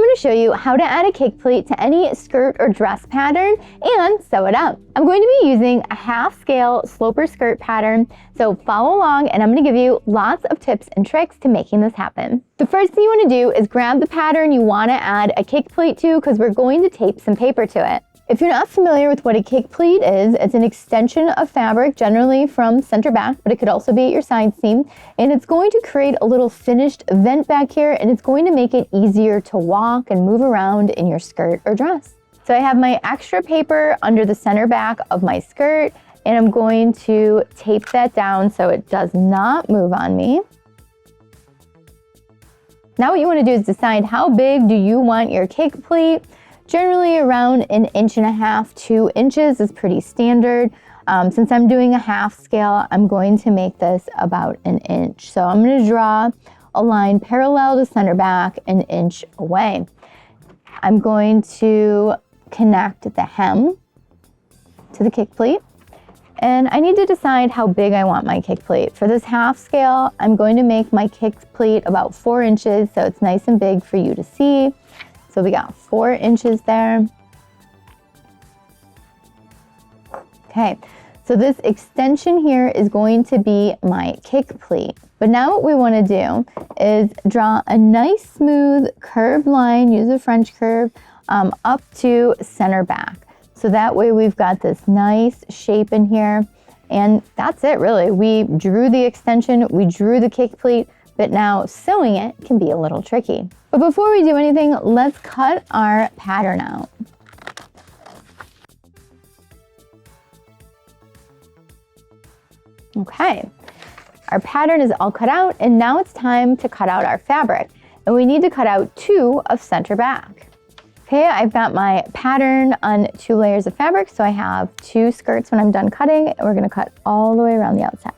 going to show you how to add a cake pleat to any skirt or dress pattern and sew it up. I'm going to be using a half scale sloper skirt pattern, so follow along and I'm going to give you lots of tips and tricks to making this happen. The first thing you want to do is grab the pattern you want to add a cake pleat to because we're going to tape some paper to it. If you're not familiar with what a cake pleat is, it's an extension of fabric, generally from center back, but it could also be at your side seam. And it's going to create a little finished vent back here, and it's going to make it easier to walk and move around in your skirt or dress. So I have my extra paper under the center back of my skirt, and I'm going to tape that down so it does not move on me. Now what you want to do is decide how big do you want your cake pleat. Generally around 1.5 inches, 2 inches is pretty standard. Since I'm doing a half scale, I'm going to make this about 1 inch. So I'm going to draw a line parallel to center back 1 inch away. I'm going to connect the hem to the cake pleat. And I need to decide how big I want my cake pleat. For this half scale, I'm going to make my cake pleat about 4 inches, so it's nice and big for you to see. So we got 4 inches there. Okay, so this extension here is going to be my cake pleat. But now what we want to do is draw a nice smooth curved line, use a French curve, up to center back. So that way we've got this nice shape in here. And that's it really. We drew the extension, we drew the cake pleat, but now sewing it can be a little tricky. But before we do anything, let's cut our pattern out. Okay, our pattern is all cut out, and now it's time to cut out our fabric. And we need to cut out 2 of center back. Okay, I've got my pattern on 2 layers of fabric, so I have 2 skirts when I'm done cutting, and we're gonna cut all the way around the outside.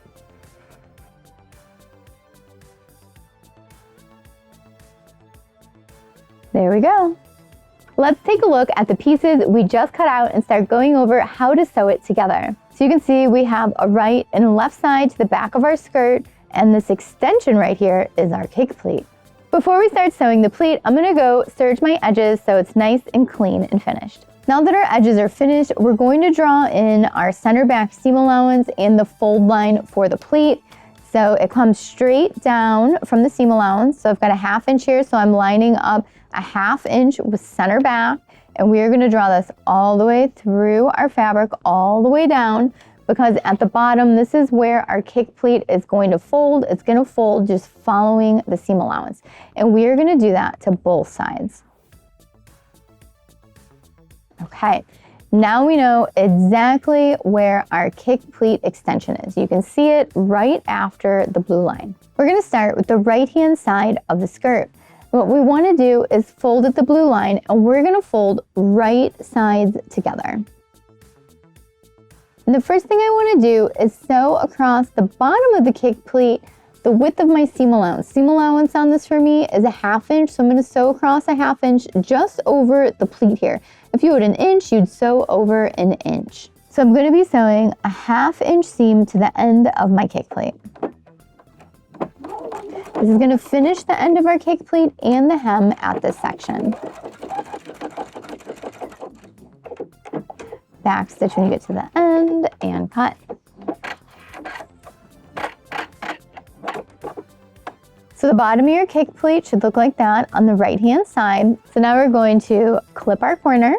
There we go. Let's take a look at the pieces we just cut out and start going over how to sew it together. So you can see we have a right and a left side to the back of our skirt, and this extension right here is our cake pleat. Before we start sewing the pleat, I'm gonna go serge my edges so it's nice and clean and finished. Now that our edges are finished, we're going to draw in our center back seam allowance and the fold line for the pleat. So it comes straight down from the seam allowance. So I've got a 1/2 inch here, so I'm lining up a 1/2 inch with center back, and we are going to draw this all the way through our fabric, all the way down, because at the bottom, this is where our cake pleat is going to fold. It's going to fold just following the seam allowance, and we are going to do that to both sides. Okay, now we know exactly where our cake pleat extension is. You can see it right after the blue line. We're going to start with the right-hand side of the skirt. What we want to do is fold at the blue line, and we're going to fold right sides together. And the first thing I want to do is sew across the bottom of the cake pleat the width of my seam allowance. Seam allowance on this for me is a 1/2 inch, so I'm going to sew across a 1/2 inch just over the pleat here. If you had 1 inch, you'd sew over 1 inch. So I'm going to be sewing a 1/2 inch seam to the end of my cake plate. This is going to finish the end of our cake plate and the hem at this section. Back stitch when you get to the end and cut. So the bottom of your cake plate should look like that on the right hand side. So now we're going to clip our corner,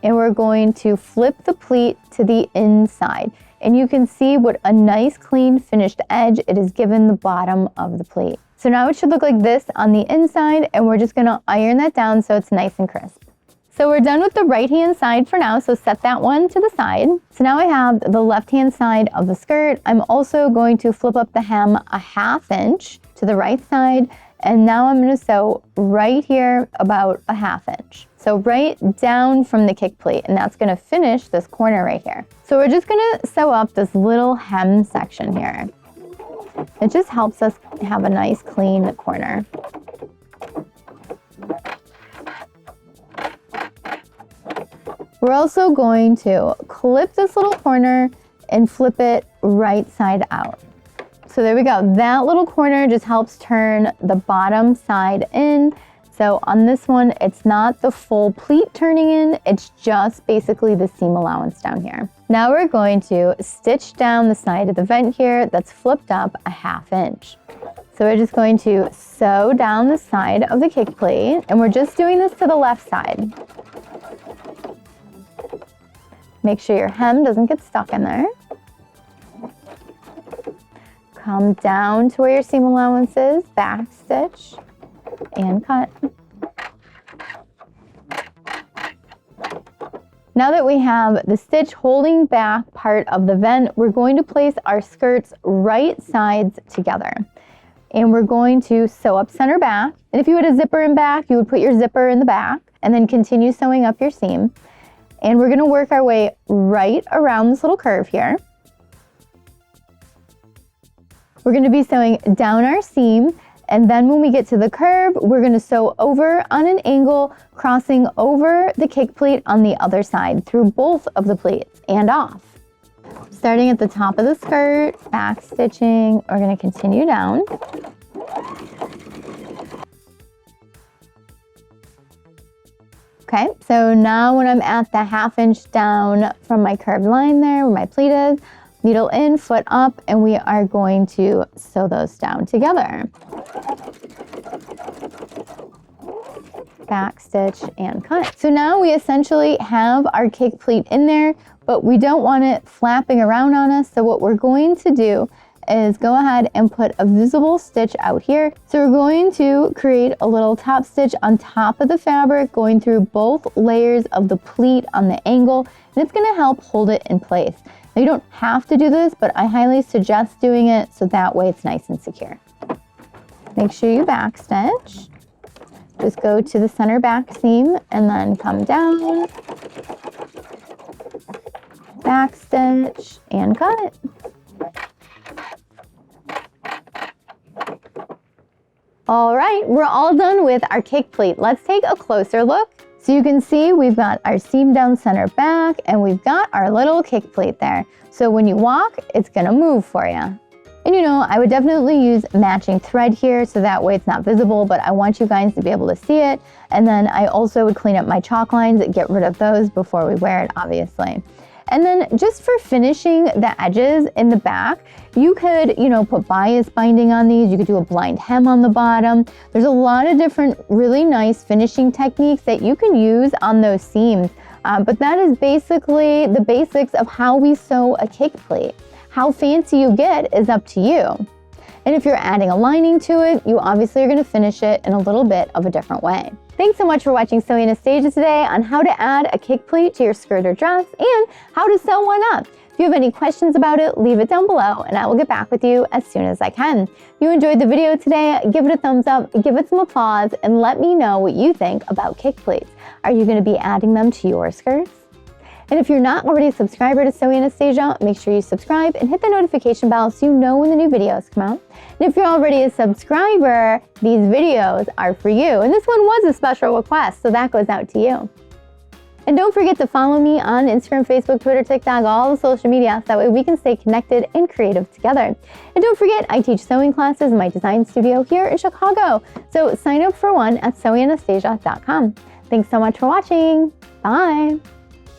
and we're going to flip the pleat to the inside. And you can see what a nice clean finished edge it has given the bottom of the plate. So now it should look like this on the inside, and we're just going to iron that down so it's nice and crisp. So we're done with the right hand side for now, so set that one to the side. So now I have the left hand side of the skirt. I'm also going to flip up the hem a 1/2 inch to the right side, and now I'm going to sew right here about a 1/2 inch. So right down from the cake plate, and that's going to finish this corner right here. So we're just going to sew up this little hem section here. It just helps us have a nice clean corner. We're also going to clip this little corner and flip it right side out. So there we go. That little corner just helps turn the bottom side in. So on this one, it's not the full pleat turning in, it's just basically the seam allowance down here. Now we're going to stitch down the side of the vent here that's flipped up a 1/2 inch. So we're just going to sew down the side of the kick plate, and we're just doing this to the left side. Make sure your hem doesn't get stuck in there. Come down to where your seam allowance is, back stitch, and cut. Now that we have the stitch holding back part of the vent, we're going to place our skirts right sides together. And we're going to sew up center back. And if you had a zipper in back, you would put your zipper in the back and then continue sewing up your seam. And we're gonna work our way right around this little curve here. We're gonna be sewing down our seam, and then when we get to the curve, we're gonna sew over on an angle, crossing over the kick pleat on the other side through both of the pleats and off. Starting at the top of the skirt, back stitching, we're gonna continue down. Okay, so now when I'm at the 1/2 inch down from my curved line there where my pleat is, needle in, foot up, and we are going to sew those down together. Back stitch and cut. So now we essentially have our kick pleat in there, but we don't want it flapping around on us. So what we're going to do is go ahead and put a visible stitch out here. So we're going to create a little top stitch on top of the fabric, going through both layers of the pleat on the angle, and it's gonna help hold it in place. Now you don't have to do this, but I highly suggest doing it so that way it's nice and secure. Make sure you back stitch. Just go to the center back seam and then come down, back stitch, and cut. All right, we're all done with our kick pleat. Let's take a closer look. So you can see we've got our seam down center back, and we've got our little kick pleat there. So when you walk, it's gonna move for you. And you know, I would definitely use matching thread here so that way it's not visible, but I want you guys to be able to see it. And then I also would clean up my chalk lines and get rid of those before we wear it, obviously. And then just for finishing the edges in the back, you could, you know, put bias binding on these. You could do a blind hem on the bottom. There's a lot of different really nice finishing techniques that you can use on those seams. But that is basically the basics of how we sew a kick pleat. How fancy you get is up to you. And if you're adding a lining to it, you obviously are going to finish it in a little bit of a different way. Thanks so much for watching Sewing Anastasia today on how to add a kick pleat to your skirt or dress and how to sew one up. If you have any questions about it, leave it down below and I will get back with you as soon as I can. If you enjoyed the video today, give it a thumbs up, give it some applause, and let me know what you think about kick pleats. Are you going to be adding them to your skirts? And if you're not already a subscriber to Sewing Anastasia, make sure you subscribe and hit the notification bell so you know when the new videos come out. And if you're already a subscriber, these videos are for you. And this one was a special request, so that goes out to you. And don't forget to follow me on Instagram, Facebook, Twitter, TikTok, all the social media, so that way we can stay connected and creative together. And don't forget, I teach sewing classes in my design studio here in Chicago. So sign up for one at sewinganastasia.com. Thanks so much for watching. Bye.